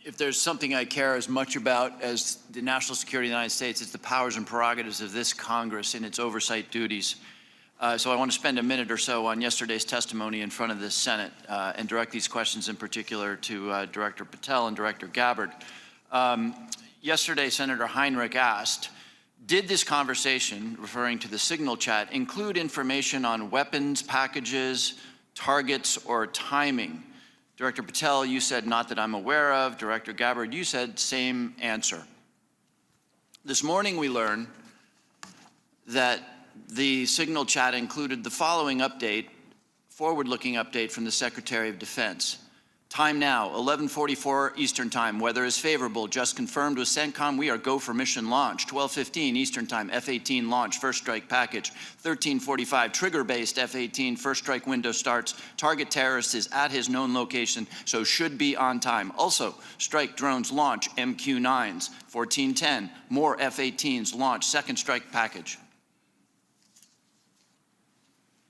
If there's something I care as much about as the national security of the United States, it's the powers and prerogatives of this Congress in its oversight duties. So I want to spend a minute or so on yesterday's testimony in front of the Senate and direct these questions in particular to Director Patel and Director Gabbard. Yesterday, Senator Heinrich asked, did this conversation, referring to the signal chat, include information on weapons, packages, targets, or timing? Director Patel, you said not that I'm aware of. Director Gabbard, you said same answer. This morning we learned that the signal chat included the following update, forward-looking update from the Secretary of Defense. Time now, 11:44 Eastern Time. Weather is favorable. Just confirmed with CENTCOM. We are go for mission launch. 12:15 Eastern Time. F-18 launch. First strike package. 13:45 trigger-based F-18 first strike window starts. Target terrorist is at his known location, so should be on time. Also, strike drones launch. MQ-9s. 14:10 more F-18s launch. Second strike package.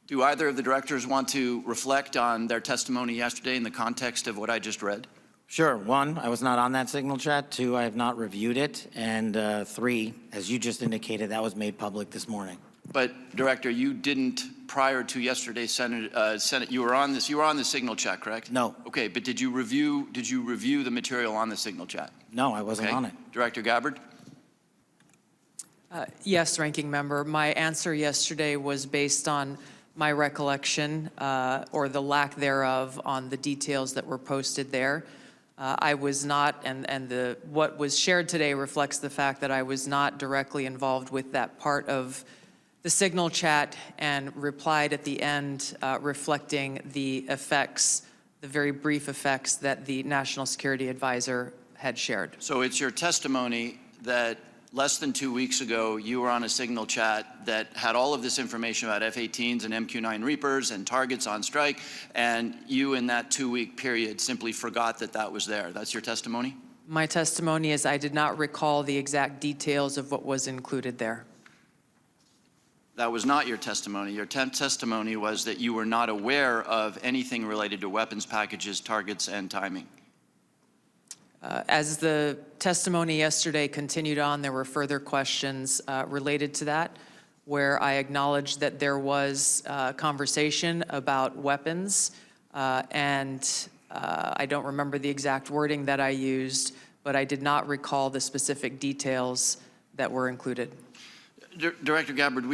Do either of the directors want to reflect on their testimony yesterday in the context of what I just read? Sure. One, I was not on that signal chat. Two, I have not reviewed it. And three, as you just indicated, that was made public this morning. But Director, you didn't, prior to yesterday's Senate, you were on the signal chat, correct? No. Okay, but did you review the material on the signal chat? No, I wasn't on it. Director Gabbard? Yes, Ranking Member. My answer yesterday was based on my recollection, or the lack thereof, on the details that were posted there. I was not, and what was shared today reflects the fact that I was not directly involved with that part of the signal chat, and replied at the end reflecting the effects, the very brief effects that the National Security Advisor had shared. So it's your testimony that less than 2 weeks ago, you were on a signal chat that had all of this information about F-18s and MQ-9 Reapers and targets on strike, and you in that 2-week period simply forgot that that was there. That's your testimony? My testimony is I did not recall the exact details of what was included there. That was not your testimony. Your testimony was that you were not aware of anything related to weapons packages, targets, and timing. As the testimony yesterday continued on, there were further questions related to that, where I acknowledged that there was conversation about weapons, and I don't remember the exact wording that I used, but I did not recall the specific details that were included. Director Gabbard,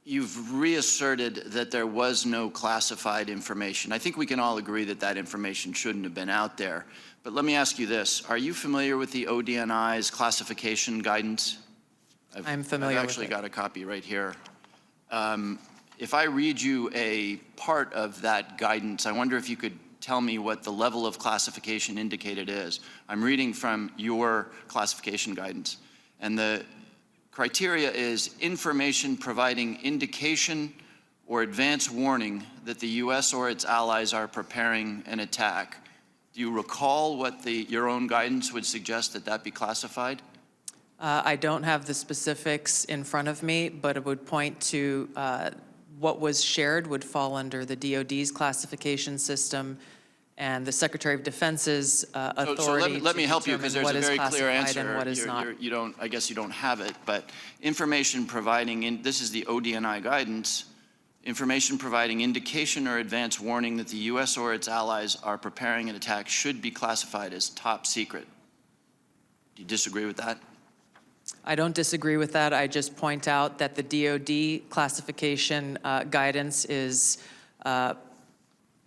you've reasserted that there was no classified information. I think we can all agree that that information shouldn't have been out there. But let me ask you this. Are you familiar with the ODNI's classification guidance? I'm familiar with it. I've actually got a copy right here. If I read you a part of that guidance, I wonder if you could tell me what the level of classification indicated is. I'm reading from your classification guidance. And the criteria is information providing indication or advance warning that the U.S. or its allies are preparing an attack. Do you recall what your own guidance would suggest that be classified? I don't have the specifics in front of me, but it would point to what was shared would fall under the DoD's classification system and the Secretary of Defense's authority. So let me help you, because there's a very clear answer. And what is not. I guess you don't have it, but information providing, this is the ODNI guidance, information providing indication or advance warning that the U.S. or its allies are preparing an attack should be classified as top secret. Do you disagree with that? I don't disagree with that. I just point out that the DoD classification guidance is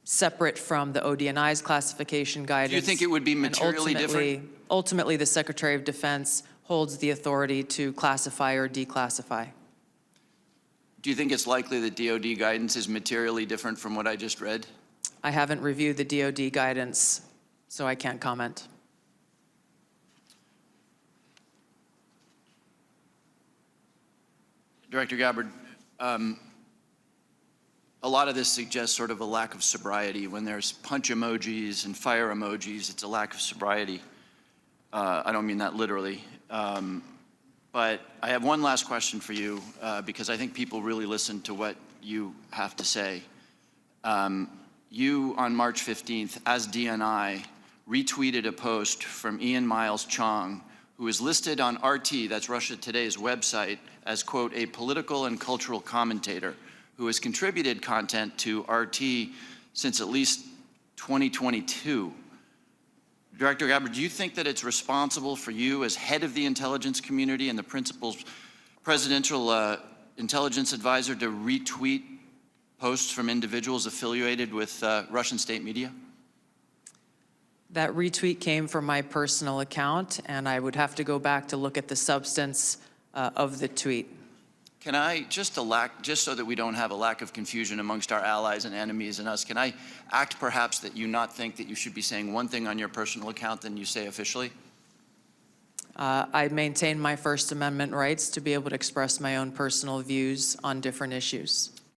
separate from the ODNI's classification guidance. Do you think it would be materially different? Ultimately, the Secretary of Defense holds the authority to classify or declassify. Do you think it's likely that DoD guidance is materially different from what I just read? I haven't reviewed the DoD guidance, so I can't comment. Director Gabbard, a lot of this suggests sort of a lack of sobriety. When there's punch emojis and fire emojis, it's a lack of sobriety. I don't mean that literally. But I have one last question for you, because I think people really listen to what you have to say. You, on March 15th, as DNI, retweeted a post from Ian Miles Chong, who is listed on RT, that's Russia Today's website, as, quote, a political and cultural commentator who has contributed content to RT since at least 2022. Director Gabbard, do you think that it's responsible for you as head of the intelligence community and the principal presidential intelligence advisor to retweet posts from individuals affiliated with Russian state media? That retweet came from my personal account, and I would have to go back to look at the substance of the tweet. Can I, just so that we don't have a lack of confusion amongst our allies and enemies and us, can I act perhaps that you not think that you should be saying one thing on your personal account than you say officially? I maintain my First Amendment rights to be able to express my own personal views on different issues.